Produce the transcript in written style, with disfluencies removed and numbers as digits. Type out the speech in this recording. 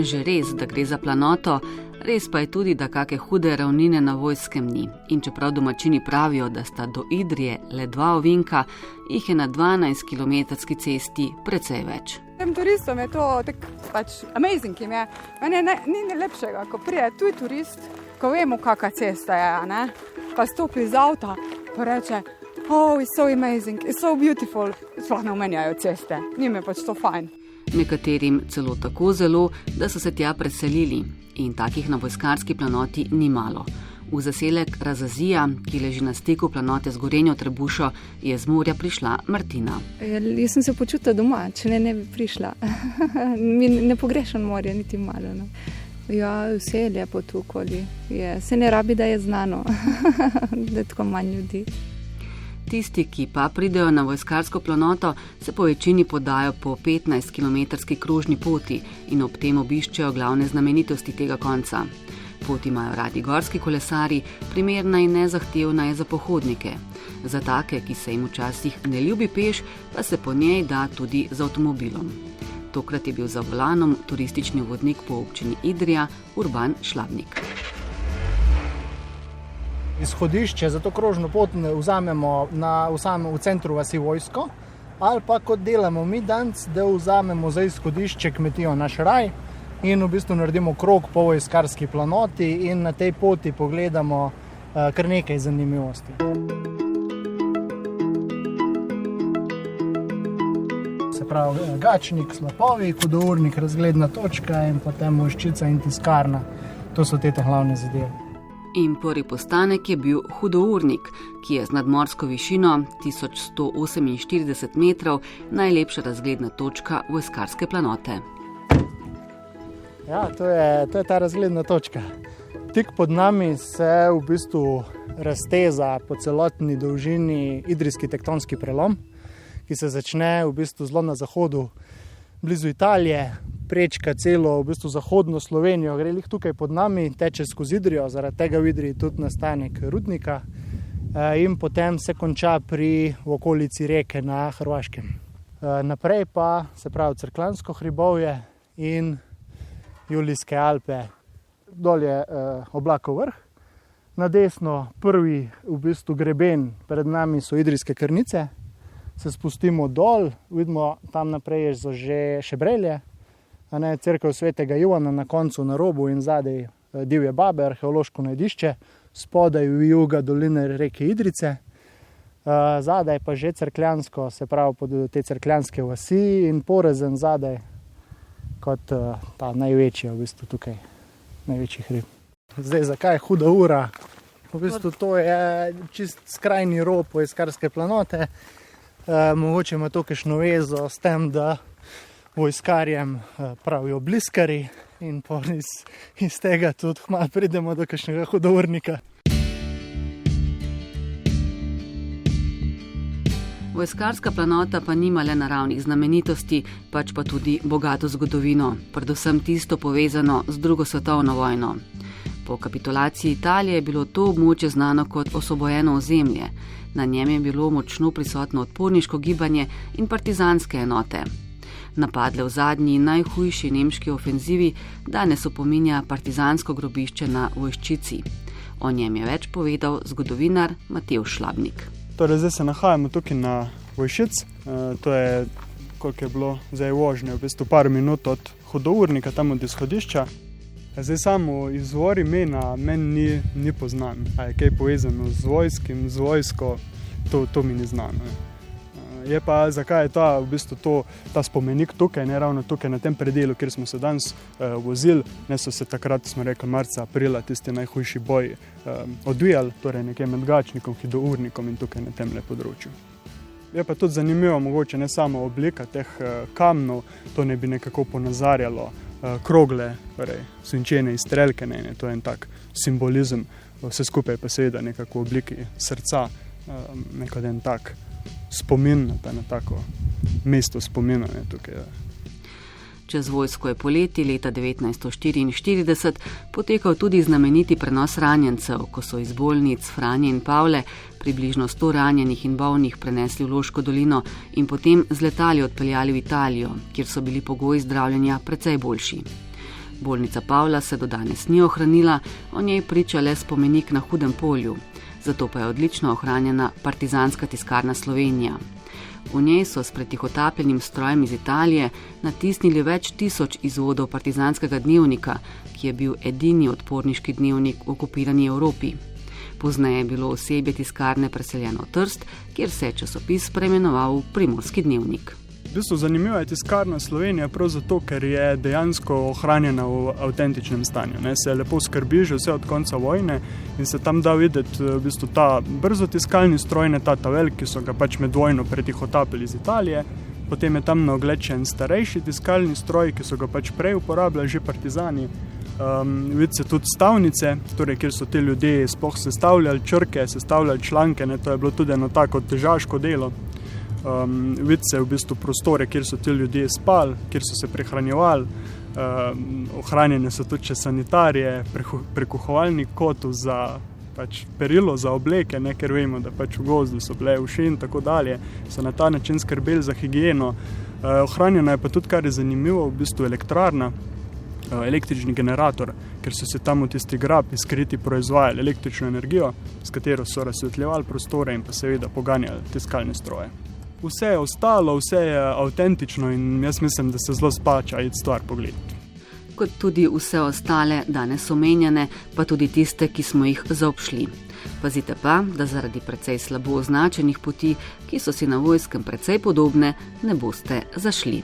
Že res, da gre za planoto, res pa je tudi, da kake hude ravnine na Vojskem ni. In čeprav domačini pravijo, da sta do Idrije le 2 ovinka, jih je na 12-kilometrski cesti precej več. Tem turistom je to pač amazing jim je. Meni ni lepšega, ko prije tuj turist, ko vemo, kakva cesta je, ne? Pa stopi iz avta, pa reče, oh, it's so amazing, it's so beautiful. Sploh ne omenjajo ceste, njim je pač to fajn. Nekaterim celo tako zelo, da so se tja preselili. In takih na vojskarski planoti ni malo. V zaselek Razazija, ki leži na stiku planote z Gorenjo Trebušo, je z morja prišla Martina. Jaz sem se počutila doma, če ne bi prišla. Mi ne pogrešam morja, niti malo. No. Ja, vse je lepo tu okoli. Se ne rabi, da je znano, da je tako manj ljudi. Tisti, ki pa pridejo na vojskarsko planoto, se po večini podajo po 15-kilometrski krožni poti in ob tem obiščejo glavne znamenitosti tega konca. Pot imajo radi gorski kolesari, primerna in nezahtevna je za pohodnike. Za take, ki se jim včasih ne ljubi peš, pa se po njej da tudi z avtomobilom. Tokrat je bil za volanom turistični vodnik po občini Idrija Urban Šlabnik. Izhodišče za to krožno pot vzamemo v centru vasi Vojsko, ali pa kot delamo mi danes, da vzamemo za izhodišče kmetijo Naš raj in v bistvu naredimo krog po vojskarski planoti in na tej poti pogledamo kar nekaj zanimivosti. Se pravi, Gačnik, slapovi, Hudournik, razgledna točka in potem Vojščica in tiskarna. To so te glavne zadeve. In prvi postanek je bil Hudournik, ki je z nadmorsko višino 1148 metrov najlepša razgledna točka vojskarske planote. Ja, to je ta razgledna točka. Tik pod nami se v bistvu razteza po celotni dolžini idrijski tektonski prelom, ki se začne v bistvu zelo na zahodu, blizu Italije, prečka celo v bistvu zahodno Slovenijo, gre lih tukaj pod nami, teče skozi Idrijo, zaradi tega v Idriji tudi nastanek rudnika in potem se konča v okolici reke na Hrvaškem. Naprej pa se pravi Cerkljansko hribovje in Julijske Alpe. Dol je Oblakov vrh, na desno prvi v bistvu greben, pred nami so Idrijske Krnice, se spustimo dol, vidimo tam naprej so že Šebrelje, cerkev svetega Ivana na koncu na robu in zadaj Divje Babe, arheološko najdišče, spodaj juga doline reke Idrice, zadaj pa že Cerkljansko, se pravi pod te Cerkljanske vasi in Porezen zadaj kot ta največji v bistvu tukaj, največji hrib. Zdaj, zakaj je Huda ura? V bistvu to je čist skrajni rob vojskarske planote, mogoče ima to kakšno vezo s tem, da vojskarjem pravijo bliskari in iz tega tudi malo pridemo do kakšnega hudournika. Vojskarska planota pa nima le naravnih znamenitosti, pač pa tudi bogato zgodovino, predvsem tisto povezano z drugo svetovno vojno. Po kapitulaciji Italije je bilo to območje znano kot osvobojeno ozemlje. Na njem je bilo močno prisotno odporniško gibanje in partizanske enote. Napadle v zadnji in najhujši nemški ofenzivi danes opominja partizansko grobišče na Vojščici. O njem je več povedal zgodovinar Matevž Šlabnik. Torej, zdaj se nahajamo tukaj na Vojščici. To je, koliko je bilo zdaj vožnje, v bistvu par minut od Hudournika, tam od izhodišča. Zdaj samo izvor imena meni ni poznan. A je kaj povezano z vojskim, z vojsko, to mi ni znano. Je pa, zakaj je v bistvu ta spomenik tukaj, ne ravno tukaj na tem predelu, kjer smo se danes vozili, ne so se takrat, smo rekli, marca, aprila, tisti najhujši boj odvijali, torej nekaj med Gačnikom, Hudournikom in tukaj na tem področju. Je pa tudi zanimivo, mogoče ne samo oblika teh kamnov, to ne bi nekako ponazarjalo krogle, torej svinčene izstrelke, to je en tak simbolizem, vse skupaj pa seveda nekako v obliki srca, nekaj en tak spomin na tako mesto spomina tukaj. Čez vojsko je poleti leta 1944 potekal tudi znameniti prenos ranjencev, ko so iz bolnic Franje in Pavle približno 100 ranjenih in bolnih prenesli v Loško dolino in potem z letali odpeljali v Italijo, kjer so bili pogoji zdravljenja precej boljši. Bolnica Pavla se do danes ni ohranila, o njej priča le spomenik na Hudem polju. Zato pa je odlično ohranjena Partizanska tiskarna Slovenija. V njej so s pretihotapljenim strojem iz Italije natisnili več tisoč izvodov partizanskega dnevnika, ki je bil edini odporniški dnevnik v okupirani Evropi. Pozneje je bilo osebje tiskarne preseljeno v Trst, kjer se je časopis preimenoval v Primorski dnevnik. V bistvu zanimiva je tiskarna Slovenija prav zato, ker je dejansko ohranjena v avtentičnem stanju. Se lepo skrbi že vse od konca vojne in se tam da videti v bistvu ta brzotiskalni stroj, ta tavel, ki so ga pač med vojno pretihotapili iz Italije. Potem je tam na oglečen starejši tiskalni stroj, ki so ga pač prej uporabljali že partizani. Vidi se tudi stavnice, torej, kjer so ti ljudje sploh sestavljali črke, sestavljali članke, to je bilo tudi eno tako težaško delo. Vidi se v bistvu prostore, kjer so ti ljudje spali, kjer so se prehranjevali, ohranjene so tudi sanitarije, prekuhovalni kotov za pač perilo, za obleke, ker vemo, da pač v gozdu so bile uši in tako dalje, so na ta način skrbeli za higieno. Ohranjena je pa tudi, kar je zanimivo, v bistvu elektrarna, električni generator, ker so se tam v tisti grapi skriti proizvajali električno energijo, s katero so razsvetljevali prostore in pa seveda poganjali tiskalne stroje. Vse je ostalo, vse je avtentično in jaz mislim, da se zelo splača iti stvar pogledati. Kot tudi vse ostale danes omenjene, pa tudi tiste, ki smo jih zaobšli. Pazite pa, da zaradi precej slabo označenih poti, ki so si na Vojskem precej podobne, ne boste zašli.